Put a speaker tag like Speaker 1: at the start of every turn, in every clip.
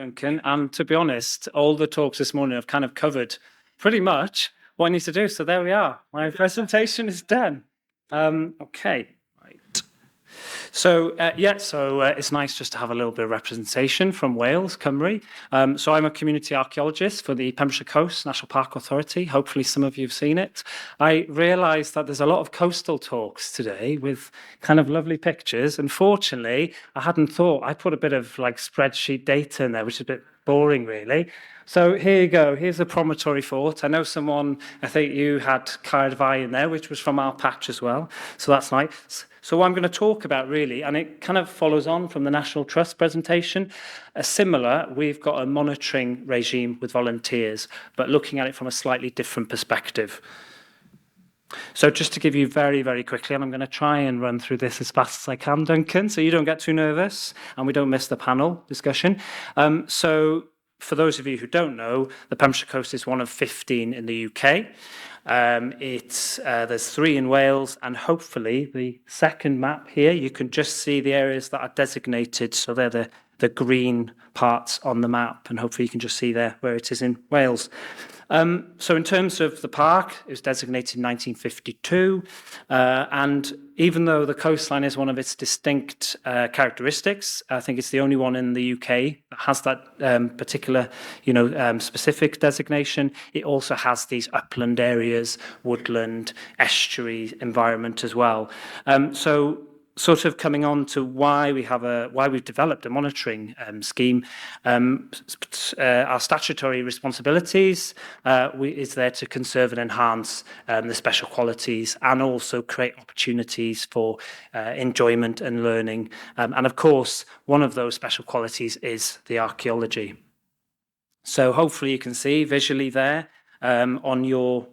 Speaker 1: Duncan. And to be honest, all the talks this morning have kind of covered pretty much what I need to do. So there we are. My presentation is done. Okay. Right. So it's nice just to have a little bit of representation from Wales, Cymru. So I'm a community archaeologist for the Pembrokeshire Coast National Park Authority. Hopefully some of you have seen it. I realised that there's a lot of coastal talks today with kind of lovely pictures. Unfortunately, I hadn't thought, I put a bit of like spreadsheet data in there, which is a bit boring really. So here you go, here's the promontory fort. I know I think you had Caerdydd in there, which was from our patch as well. So that's nice. So what I'm going to talk about really, and it kind of follows on from the National Trust presentation, we've got a monitoring regime with volunteers, but looking at it from a slightly different perspective. So just to give you very, very quickly, and I'm going to try and run through this as fast as I can, Duncan, so you don't get too nervous and we don't miss the panel discussion. So for those of you who don't know, the Pembrokeshire Coast is one of 15 in the UK. There's 3 in Wales, and hopefully the second map here, you can just see the areas that are designated. So they're the green parts on the map, and hopefully you can just see there where it is in Wales. So in terms of the park, it was designated in 1952, and even though the coastline is one of its distinct characteristics, I think it's the only one in the UK that has that particular, specific designation. It also has these upland areas, woodland, estuary environment as well. So sort of coming on to why we've developed a monitoring scheme. Our statutory responsibilities is there to conserve and enhance the special qualities and also create opportunities for enjoyment and learning. And of course, one of those special qualities is the archaeology. So hopefully you can see visually there on your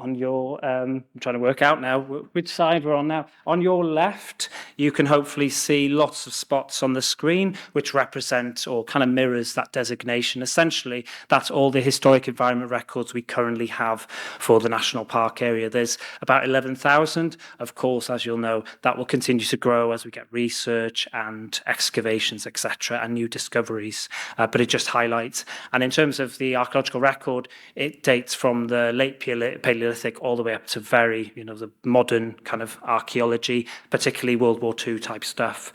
Speaker 1: I'm trying to work out now which side we're on now. On your left, you can hopefully see lots of spots on the screen which represent or kind of mirrors that designation. Essentially, that's all the historic environment records we currently have for the national park area. There's about 11,000. Of course, as you'll know, that will continue to grow as we get research and excavations, etc., and new discoveries. But it just highlights. And in terms of the archaeological record, it dates from the late Paleolithic all the way up to very, the modern kind of archaeology, particularly World War II type stuff.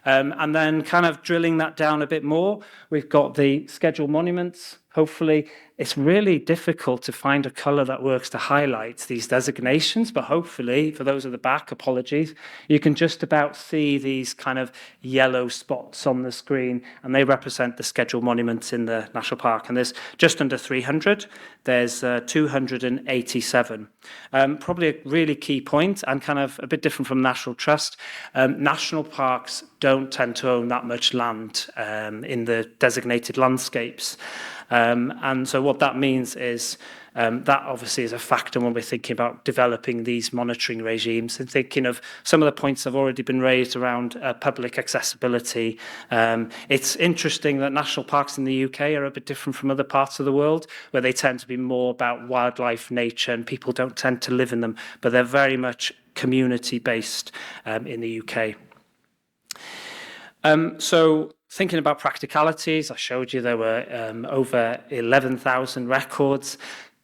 Speaker 1: And then kind of drilling that down a bit more, we've got the scheduled monuments. Hopefully, it's really difficult to find a colour that works to highlight these designations, but hopefully, for those at the back, apologies, you can just about see these kind of yellow spots on the screen, and they represent the scheduled monuments in the national park. And there's just under 300. There's 287. Probably a really key point, and kind of a bit different from National Trust. National parks don't tend to own that much land in the designated landscapes. And so what that means is that obviously is a factor when we're thinking about developing these monitoring regimes and thinking of some of the points that have already been raised around public accessibility. It's interesting that national parks in the UK are a bit different from other parts of the world, where they tend to be more about wildlife, nature, and people don't tend to live in them, but they're very much community-based in the UK. So thinking about practicalities, I showed you there were over 11,000 records.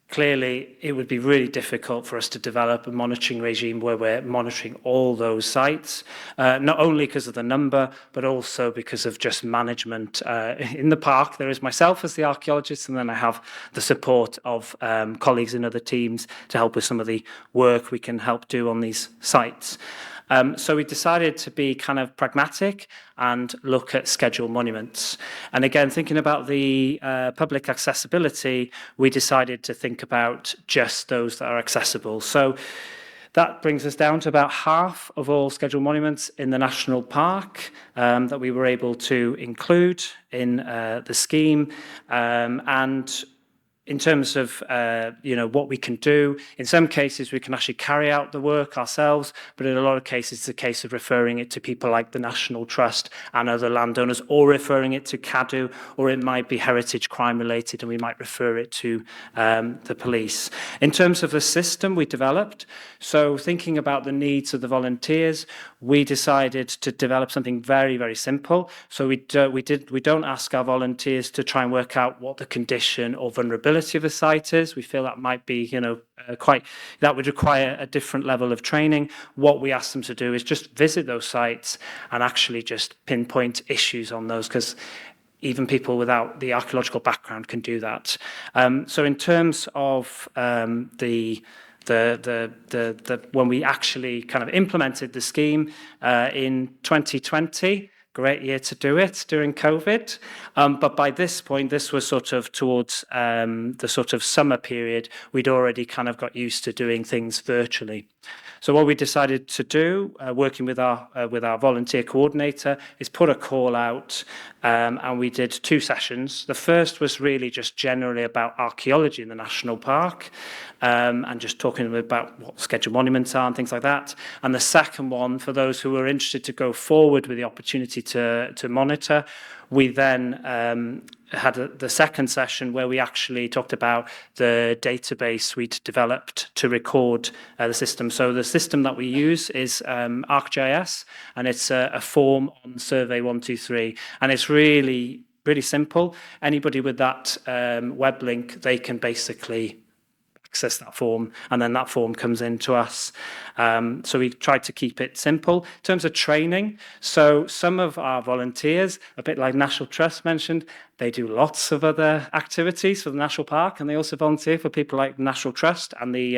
Speaker 1: Clearly, it would be really difficult for us to develop a monitoring regime where we're monitoring all those sites, not only because of the number, but also because of just management. In the park, there is myself as the archaeologist, and then I have the support of colleagues in other teams to help with some of the work we can help do on these sites. So we decided to be kind of pragmatic and look at scheduled monuments. And again, thinking about the public accessibility, we decided to think about just those that are accessible. So that brings us down to about half of all scheduled monuments in the national park that we were able to include in the scheme. And in terms of what we can do, in some cases we can actually carry out the work ourselves, but in a lot of cases it's a case of referring it to people like the National Trust and other landowners, or referring it to CADU, or it might be heritage crime related and we might refer it to the police. In terms of the system we developed, so thinking about the needs of the volunteers, we decided to develop something very, very simple. So we don't ask our volunteers to try and work out what the condition or vulnerability of the site is. We feel that might be, that would require a different level of training. What we ask them to do is just visit those sites and actually just pinpoint issues on those, because even people without the archaeological background can do that. So in terms of when we actually kind of implemented the scheme in 2020, great year to do it during COVID. But by this point, this was sort of towards the sort of summer period, we'd already kind of got used to doing things virtually. So what we decided to do, working with our volunteer coordinator, is put a call out, and we did 2 sessions. The first was really just generally about archaeology in the national park, and just talking about what scheduled monuments are and things like that. And the second one, for those who were interested to go forward with the opportunity to monitor, we then had the second session where we actually talked about the database we'd developed to record the system. So the system that we use is ArcGIS, and it's a form on Survey 123, and it's really, really simple. Anybody with that web link, they can basically access that form, and then that form comes in to us. So we tried to keep it simple. In terms of training, so some of our volunteers, a bit like National Trust mentioned, they do lots of other activities for the National Park, and they also volunteer for people like National Trust, and the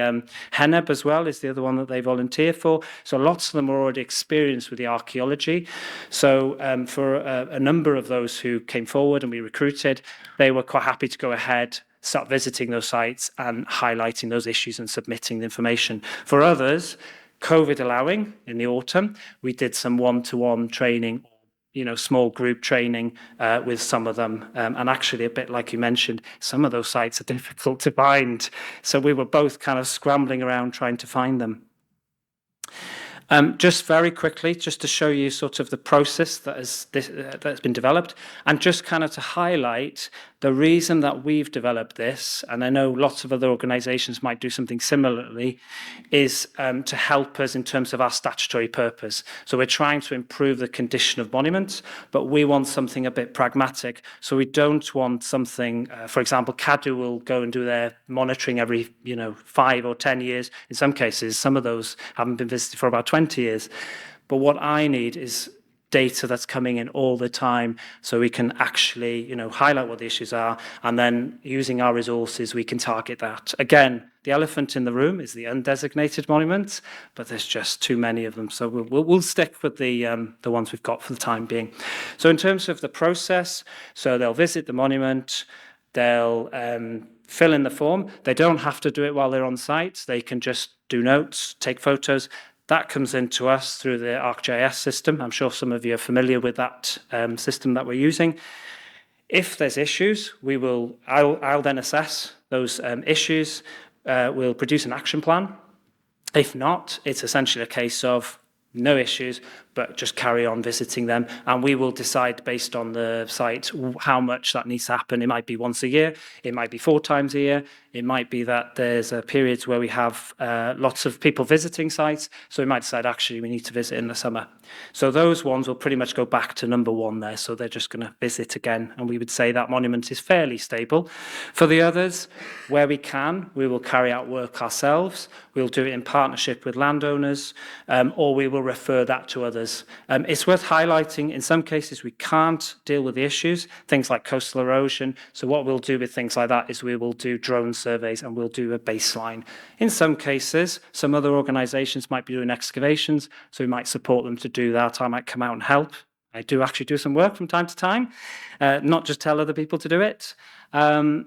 Speaker 1: HENEB as well is the other one that they volunteer for. So lots of them are already experienced with the archaeology. So for a number of those who came forward and we recruited, they were quite happy to go ahead, start visiting those sites and highlighting those issues and submitting the information. For others, COVID allowing, in the autumn, we did some one-to-one training, small group training with some of them. And actually, a bit like you mentioned, some of those sites are difficult to find. So we were both kind of scrambling around trying to find them. Just very quickly, just to show you sort of the process that's been developed, and just kind of to highlight the reason that we've developed this, and I know lots of other organisations might do something similarly, is to help us in terms of our statutory purpose. So we're trying to improve the condition of monuments, but we want something a bit pragmatic. So we don't want something, for example, CADU will go and do their monitoring every 5 or 10 years. In some cases, some of those haven't been visited for about 20 years. But what I need is data that's coming in all the time, so we can actually highlight what the issues are, and then using our resources we can target that. Again, the elephant in the room is the undesignated monuments, but there's just too many of them, so we'll stick with the ones we've got for the time being. So in terms of the process, so they'll visit the monument, they'll fill in the form. They don't have to do it while they're on site. They can just do notes, take photos. That comes into us through the ArcGIS system. I'm sure some of you are familiar with that system that we're using. If there's issues, I'll then assess those issues. We'll produce an action plan. If not, it's essentially a case of no issues, but just carry on visiting them, and we will decide based on the site how much that needs to happen. It might be once a year, it might be 4 times a year, it might be that there's periods where we have lots of people visiting sites, so we might decide actually we need to visit in the summer. So those ones will pretty much go back to number 1 there, so they're just going to visit again, and we would say that monument is fairly stable. For the others, where we can, we will carry out work ourselves, we'll do it in partnership with landowners, or we will refer that to others. It's worth highlighting, in some cases we can't deal with the issues, things like coastal erosion, so what we'll do with things like that is we will do drone surveys and we'll do a baseline. In some cases, some other organisations might be doing excavations, so we might support them to do that. I might come out and help. I do actually do some work from time to time, not just tell other people to do it.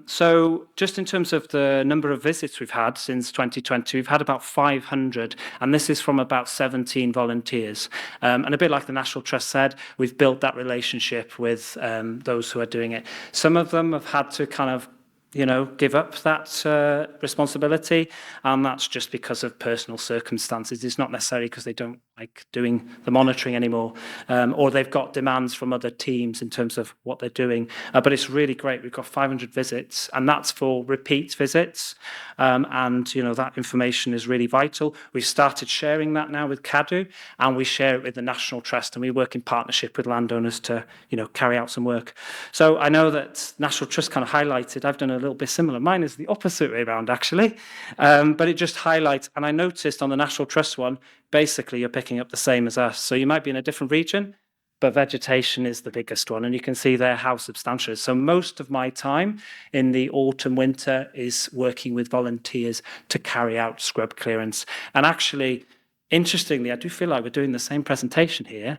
Speaker 1: So just in terms of the number of visits we've had since 2020, we've had about 500, and this is from about 17 volunteers. And a bit like the National Trust said, we've built that relationship with those who are doing it. Some of them have had to kind of give up that responsibility, and that's just because of personal circumstances. It's not necessarily because they don't like doing the monitoring anymore, or they've got demands from other teams in terms of what they're doing. But it's really great. We've got 500 visits, and that's for repeat visits, and that information is really vital. We've started sharing that now with CADU, and we share it with the National Trust, and we work in partnership with landowners to carry out some work. So I know that National Trust kind of highlighted, I've done a little bit similar. Mine is the opposite way around, actually. But it just highlights, and I noticed on the National Trust one, basically you're picking up the same as us. So you might be in a different region, but vegetation is the biggest one. And you can see there how substantial it is. So most of my time in the autumn, winter is working with volunteers to carry out scrub clearance. And actually, interestingly, I do feel like we're doing the same presentation here.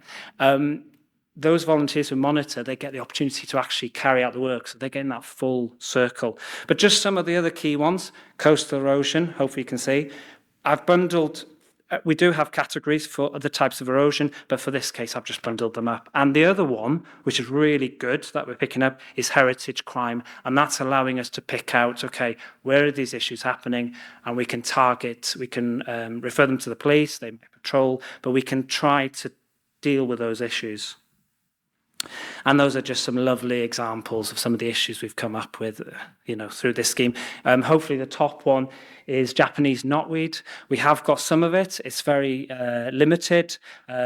Speaker 1: Those volunteers who monitor, they get the opportunity to actually carry out the work. So they're getting that full circle. But just some of the other key ones, coastal erosion, hopefully you can see. I've bundled, we do have categories for other types of erosion, but for this case, I've just bundled them up. And the other one, which is really good that we're picking up, is heritage crime. And that's allowing us to pick out, okay, where are these issues happening? And we can target, we can refer them to the police, they may patrol, but we can try to deal with those issues. And those are just some lovely examples of some of the issues we've come up with, through this scheme. Hopefully the top one is Japanese knotweed. We have got some of it. It's very limited.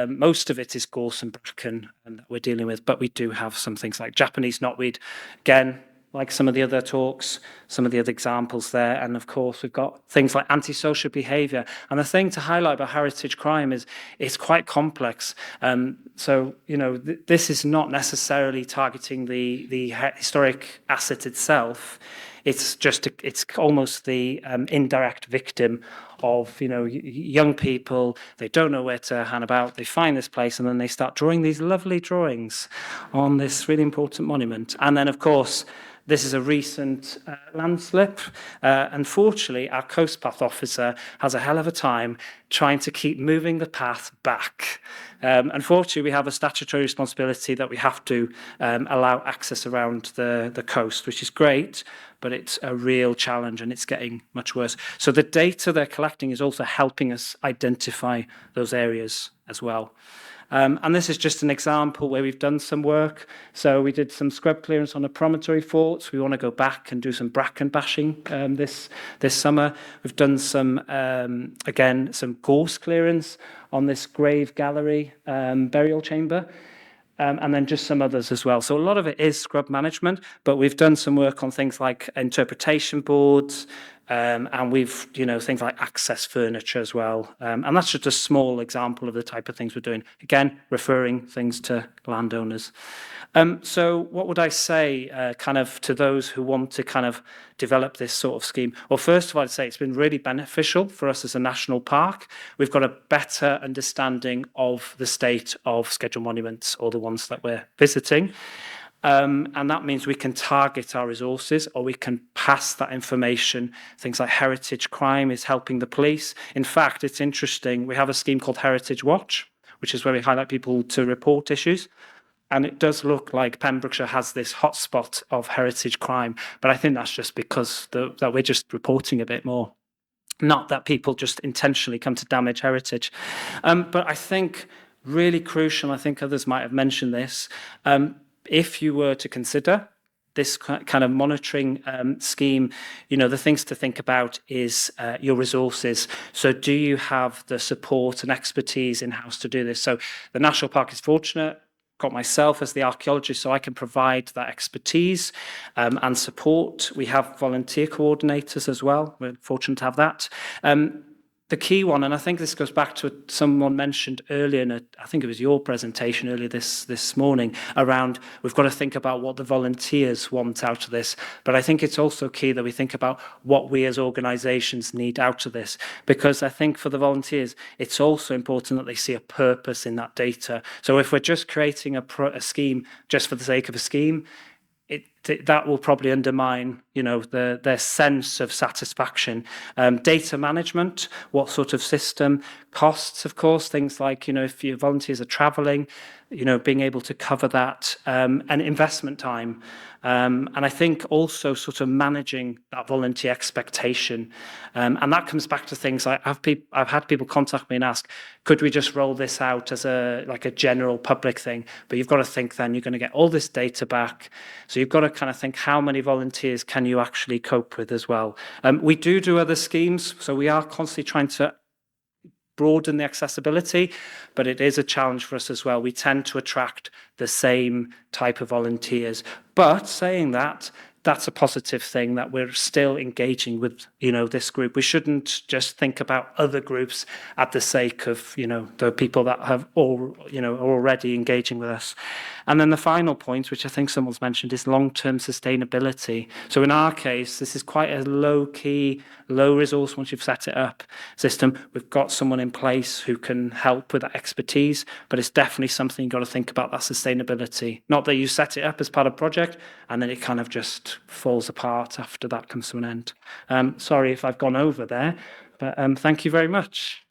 Speaker 1: Most of it is gorse and bracken that we're dealing with, but we do have some things like Japanese knotweed. Again, like some of the other talks, some of the other examples there. And of course, we've got things like antisocial behaviour. And the thing to highlight about heritage crime is it's quite complex. This is not necessarily targeting the historic asset itself. It's almost the indirect victim of young people. They don't know where to hang about. They find this place and then they start drawing these lovely drawings on this really important monument. And then, of course, this is a recent landslip. Unfortunately, our coast path officer has a hell of a time trying to keep moving the path back. Unfortunately, we have a statutory responsibility that we have to allow access around the coast, which is great, but it's a real challenge and it's getting much worse. So the data they're collecting is also helping us identify those areas as well. And this is just an example where we've done some work. So we did some scrub clearance on a promontory fort. We want to go back and do some bracken bashing this summer. We've done some gorse clearance on this grave gallery burial chamber. And then just some others as well. So a lot of it is scrub management, but we've done some work on things like interpretation boards, and we've, things like access furniture as well. And that's just a small example of the type of things we're doing. Again, referring things to landowners. So what would I say to those who want to kind of develop this sort of scheme? Well, first of all, I'd say it's been really beneficial for us as a national park. We've got a better understanding of the state of scheduled monuments, or the ones that we're visiting. And that means we can target our resources, or we can pass that information. Things like heritage crime is helping the police. In fact, it's interesting. We have a scheme called Heritage Watch, which is where we highlight people to report issues. And it does look like Pembrokeshire has this hotspot of heritage crime. But I think that's just because that we're just reporting a bit more. Not that people just intentionally come to damage heritage. But I think really crucial, I think others might have mentioned this, if you were to consider this kind of monitoring scheme, the things to think about is your resources. So do you have the support and expertise in-house to do this? So the National Park is fortunate, got myself as the archaeologist, so I can provide that expertise and support. We have volunteer coordinators as well. We're fortunate to have that. The key one, and I think this goes back to what someone mentioned earlier, I think it was your presentation earlier this morning, around we've got to think about what the volunteers want out of this. But I think it's also key that we think about what we as organisations need out of this. Because I think for the volunteers, it's also important that they see a purpose in that data. So if we're just creating a scheme just for the sake of a scheme, that will probably undermine, their sense of satisfaction. Data management, what sort of system? Costs, of course, things like, if your volunteers are travelling, being able to cover that, and investment time. And I think also sort of managing that volunteer expectation. And that comes back to things like I've had people contact me and ask, could we just roll this out as a general public thing? But you've got to think then you're going to get all this data back. So you've got to kind of think, how many volunteers can you actually cope with as well? We do other schemes. So we are constantly trying to broaden the accessibility, but it is a challenge for us as well. We tend to attract the same type of volunteers. But saying that, that's a positive thing, that we're still engaging with, this group. We shouldn't just think about other groups at the sake of, the people that have all, are already engaging with us. And then the final point, which I think someone's mentioned, is long-term sustainability. So in our case, this is quite a low-key, low-resource, once you've set it up, system. We've got someone in place who can help with that expertise, but it's definitely something you've got to think about, that sustainability. Not that you set it up as part of a project and then it kind of just falls apart after that comes to an end. Sorry if I've gone over there, but thank you very much.